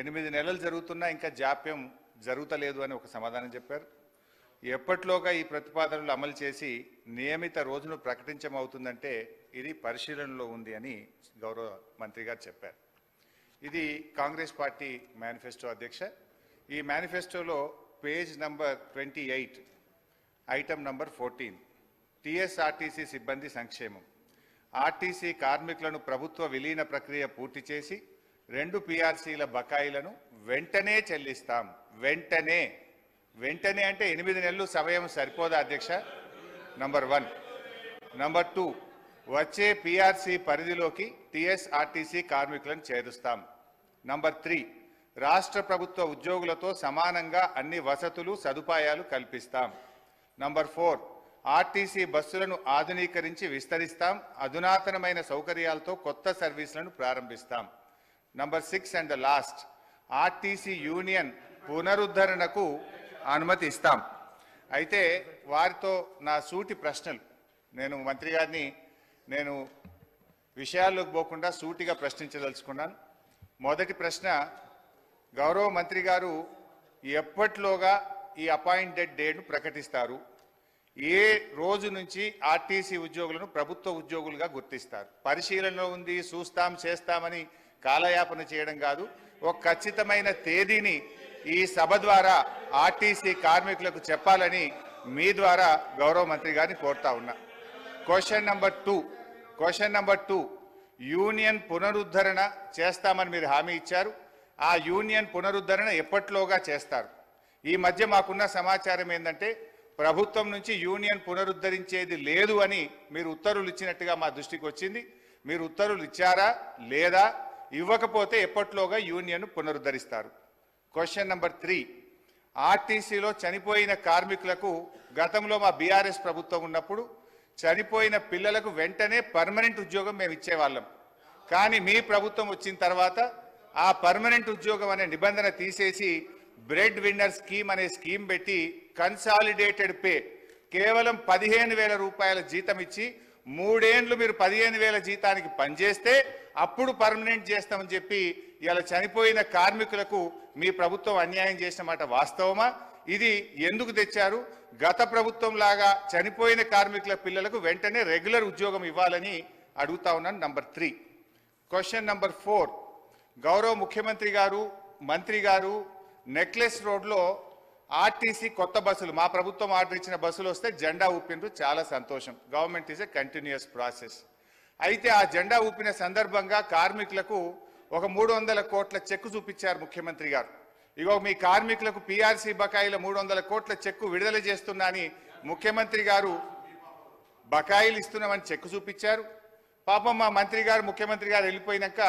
8 నెలలు జరుగుతున్నా ఇంకా జాప్యం జరుగుతలేదు అని ఒక సమాధానం చెప్పారు. ఎప్పటిలోగా ఈ ప్రతిపాదనలు అమలు చేసి నియమిత రోజును ప్రకటించమవుతుందంటే ఇది పరిశీలనలో ఉంది అని గౌరవ మంత్రి గారు చెప్పారు. ఇది కాంగ్రెస్ పార్టీ మేనిఫెస్టో అధ్యక్ష. ఈ మేనిఫెస్టోలో page number 28 item number 14 TSRTC సిబ్బంది సంక్షేమం. ఆర్టీసీ కార్మికులను ప్రభుత్వ విలీన ప్రక్రియ పూర్తి చేసి 2 పీఆర్సీల బకాయిలను వెంటనే చెల్లిస్తాం. వెంటనే అంటే 8 నెలలు సమయం సరిపోదా అధ్యక్ష? నంబర్ 1. నంబర్ 2, వచ్చే పీఆర్సీ పరిధిలోకి టీఎస్ఆర్టీసీ కార్మికులను చేరుస్తాం. నంబర్ 3, రాష్ట్ర ప్రభుత్వ ఉద్యోగులతో సమానంగా అన్ని వసతులు సదుపాయాలు కల్పిస్తాం. నంబర్ 4, ఆర్టీసీ బస్సులను ఆధునీకరించి విస్తరిస్తాం. అధునాతనమైన సౌకర్యాలతో కొత్త సర్వీసులను ప్రారంభిస్తాం. Number 6 and last, RTC union పునరుద్ధరణకు అనుమతి ఇస్తాం. అయితే వారితో నా సూటి ప్రశ్నలు, నేను మంత్రి గారిని విషయాల్లోకి పోకుండా సూటిగా ప్రశ్నించదలుచుకున్నాను. మొదటి ప్రశ్న, గౌరవ మంత్రి గారు ఎప్పటిలోగా ఈ అపాయింటెడ్ డేట్ను ప్రకటిస్తారు? ఏ రోజు నుంచి ఆర్టీసీ ఉద్యోగులను ప్రభుత్వ ఉద్యోగులుగా గుర్తిస్తారు? పరిశీలనలో ఉంది, చూస్తాం చేస్తామని కాలయాపన చేయడం కాదు. ఒక ఖచ్చితమైన తేదీని ఈ సభ ద్వారా ఆర్టీసీ కార్మికులకు చెప్పాలని మీ ద్వారా గౌరవ మంత్రి గారిని కోరుతా ఉన్నా. క్వశ్చన్ నంబర్ 2, యూనియన్ పునరుద్ధరణ చేస్తామని మీరు హామీ ఇచ్చారు. ఆ యూనియన్ పునరుద్ధరణ ఎప్పటిలోగా చేస్తారు? ఈ మధ్య మాకున్న సమాచారం ఏంటంటే ప్రభుత్వం నుంచి యూనియన్ పునరుద్ధరించేది లేదు అని మీరు ఉత్తర్వులు ఇచ్చినట్టుగా మా దృష్టికి వచ్చింది. మీరు ఉత్తర్వులు ఇచ్చారా లేదా? ఇవ్వకపోతే ఎప్పటిలోగా యూనియన్ పునరుద్ధరిస్తారు? క్వశ్చన్ నంబర్ 3, ఆర్టీసీలో చనిపోయిన కార్మికులకు గతంలో మా బీఆర్ఎస్ ప్రభుత్వం ఉన్నప్పుడు చనిపోయిన పిల్లలకు వెంటనే పర్మనెంట్ ఉద్యోగం మేము ఇచ్చేవాళ్ళం. కానీ మీ ప్రభుత్వం వచ్చిన తర్వాత ఆ పర్మనెంట్ ఉద్యోగం అనే నిబంధన తీసేసి బ్రెడ్ విన్నర్ స్కీమ్ అనే స్కీమ్ పెట్టి కన్సాలిడేటెడ్ పే కేవలం 15,000 రూపాయల జీతం ఇచ్చి 3 ఏళ్లు మీరు 15,000 జీతానికి పనిచేస్తే అప్పుడు పర్మనెంట్ చేస్తామని చెప్పి ఇలా చనిపోయిన కార్మికులకు మీ ప్రభుత్వం అన్యాయం చేసిన మాట వాస్తవమా? ఇది ఎందుకు తెచ్చారు? గత ప్రభుత్వం లాగా చనిపోయిన కార్మికుల పిల్లలకు వెంటనే రెగ్యులర్ ఉద్యోగం ఇవ్వాలని అడుగుతా ఉన్నాను. నంబర్ 3. క్వశ్చన్ నంబర్ 4, గౌరవ ముఖ్యమంత్రి గారు మంత్రి గారు నెక్లెస్ రోడ్లో ఆర్టీసీ కొత్త బస్సులు, మా ప్రభుత్వం ఆర్డర్ ఇచ్చిన బస్సులు వస్తే జెండా ఊపిండ్రు, చాలా సంతోషం. Government is a continuous process. అయితే ఆ జెండా ఊపిన సందర్భంగా కార్మికులకు ఒక 300 కోట్ల చెక్కు చూపించారు ముఖ్యమంత్రి గారు. ఇగో మీ కార్మికులకు పీఆర్సీ బకాయిల 300 కోట్ల చెక్కు విడుదల చేస్తున్నా అని ముఖ్యమంత్రి గారు బకాయిలు ఇస్తున్నామని చెక్కు చూపించారు. పాపం మా మంత్రి గారు ముఖ్యమంత్రి గారు వెళ్ళిపోయినాక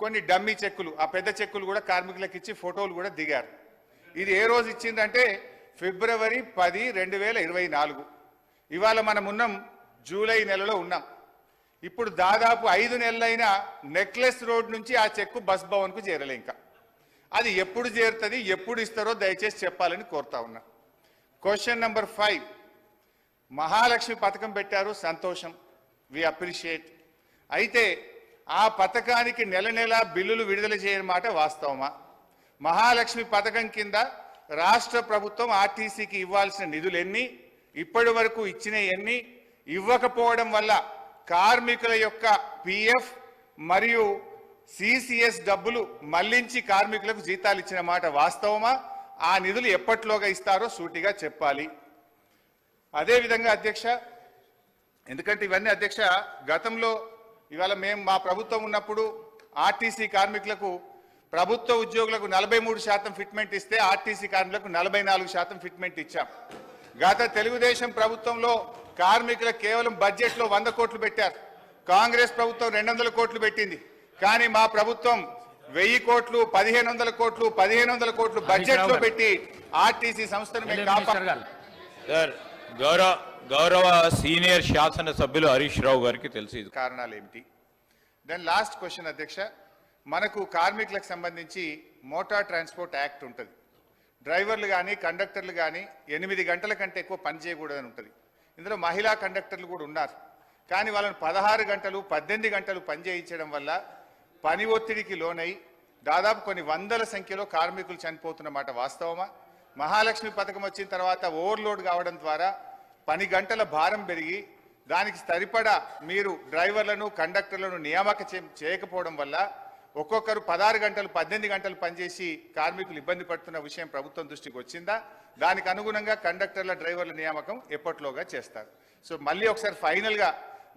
కొన్ని డమ్మీ చెక్కులు, ఆ పెద్ద చెక్కులు కూడా కార్మికులకు ఇచ్చి ఫోటోలు కూడా దిగారు. ఇది ఏ రోజు ఇచ్చిందంటే ఫిబ్రవరి 10, 2024. ఇవాళ మనం ఉన్నాం జూలై నెలలో ఉన్నాం. ఇప్పుడు దాదాపు 5 నెలలైనా నెక్లెస్ రోడ్ నుంచి ఆ చెక్కు బస్ భవన్కు చేరలే. ఇంకా అది ఎప్పుడు చేరుతుంది, ఎప్పుడు ఇస్తారో దయచేసి చెప్పాలని కోరుతా ఉన్నా. క్వశ్చన్ నంబర్ 5, మహాలక్ష్మి పథకం పెట్టారు, సంతోషం, వి అప్రిషియేట్. అయితే ఆ పథకానికి నెల బిల్లులు విడుదల చేయని మాట వాస్తవమా? మహాలక్ష్మి పథకం కింద రాష్ట్ర ప్రభుత్వం ఆర్టీసీకి ఇవ్వాల్సిన నిధులు ఎన్ని, ఇప్పటి వరకు ఇచ్చిన ఎన్ని, ఇవ్వకపోవడం వల్ల కార్మికుల యొక్క పిఎఫ్ మరియు సిసిఎస్ డబ్బులు మళ్లించి కార్మికులకు జీతాలు ఇచ్చిన మాట వాస్తవమా? ఆ నిధులు ఎప్పటిలోగా ఇస్తారో సూటిగా చెప్పాలి. అదేవిధంగా అధ్యక్ష, ఎందుకంటే ఇవన్నీ అధ్యక్ష గతంలో ఇవాళ మేము మా ప్రభుత్వం ఉన్నప్పుడు ఆర్టీసీ కార్మికులకు ప్రభుత్వ ఉద్యోగులకు 43% ఫిట్మెంట్ ఇస్తే ఆర్టీసీ కార్మికులకు 44% ఫిట్మెంట్ ఇచ్చాం. గత తెలుగుదేశం ప్రభుత్వంలో కార్మికులకు కేవలం బడ్జెట్లో 100 కోట్లు పెట్టారు. కాంగ్రెస్ ప్రభుత్వం 200 కోట్లు పెట్టింది. కానీ మా ప్రభుత్వం 1000 కోట్లు, 1500 కోట్లు, 1500 కోట్లు బడ్జెట్ లో పెట్టి ఆర్టీసీ సంస్థను మేము కాపాడాలి. గౌరవ సీనియర్ శాసన సభ్యులు హరీష్ రావు గారికి తెలిసి కారణాలు ఏమిటి? దెన్ లాస్ట్ క్వశ్చన్ అధ్యక్ష, మనకు కార్మికులకు సంబంధించి మోటార్ ట్రాన్స్పోర్ట్ యాక్ట్ ఉంటుంది. డ్రైవర్లు కానీ కండక్టర్లు కానీ 8 గంటల కంటే ఎక్కువ పని చేయకూడదని ఉంటుంది. ఇందులో మహిళా కండక్టర్లు కూడా ఉన్నారు. కానీ వాళ్ళని 16 గంటలు 18 గంటలు పని చేయించడం వల్ల పని ఒత్తిడికి లోనై దాదాపు కొన్ని వందల సంఖ్యలో కార్మికులు చనిపోతున్న మాట వాస్తవమా? మహాలక్ష్మి పథకం వచ్చిన తర్వాత ఓవర్లోడ్ కావడం ద్వారా పని గంటల భారం పెరిగి దానికి సరిపడా మీరు డ్రైవర్లను కండక్టర్లను చేయకపోవడం వల్ల ఒక్కొక్కరు 16 గంటలు 18 గంటలు పనిచేసి కార్మికులు ఇబ్బంది పడుతున్న విషయం ప్రభుత్వం దృష్టికి వచ్చిందా? దానికి అనుగుణంగా కండక్టర్ల డ్రైవర్ల నియామకం ఎప్పట్లోగా చేస్తారు. సో మళ్ళీ ఒకసారి ఫైనల్గా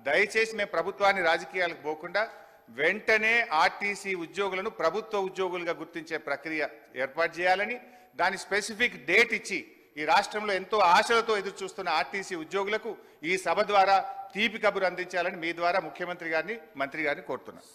దయచేసి మేము ప్రభుత్వాన్ని రాజకీయాలకు పోకుండా వెంటనే ఆర్టీసీ ఉద్యోగులను ప్రభుత్వ ఉద్యోగులుగా గుర్తించే ప్రక్రియ ఏర్పాటు చేయాలని, దాని స్పెసిఫిక్ డేట్ ఇచ్చి ఈ రాష్ట్రంలో ఎంతో ఆశలతో ఎదురు చూస్తున్న ఆర్టీసీ ఉద్యోగులకు ఈ సభ ద్వారా తీపి కబురు అందించాలని మీ ద్వారా ముఖ్యమంత్రి గారిని మంత్రి గారిని కోరుతున్నాను.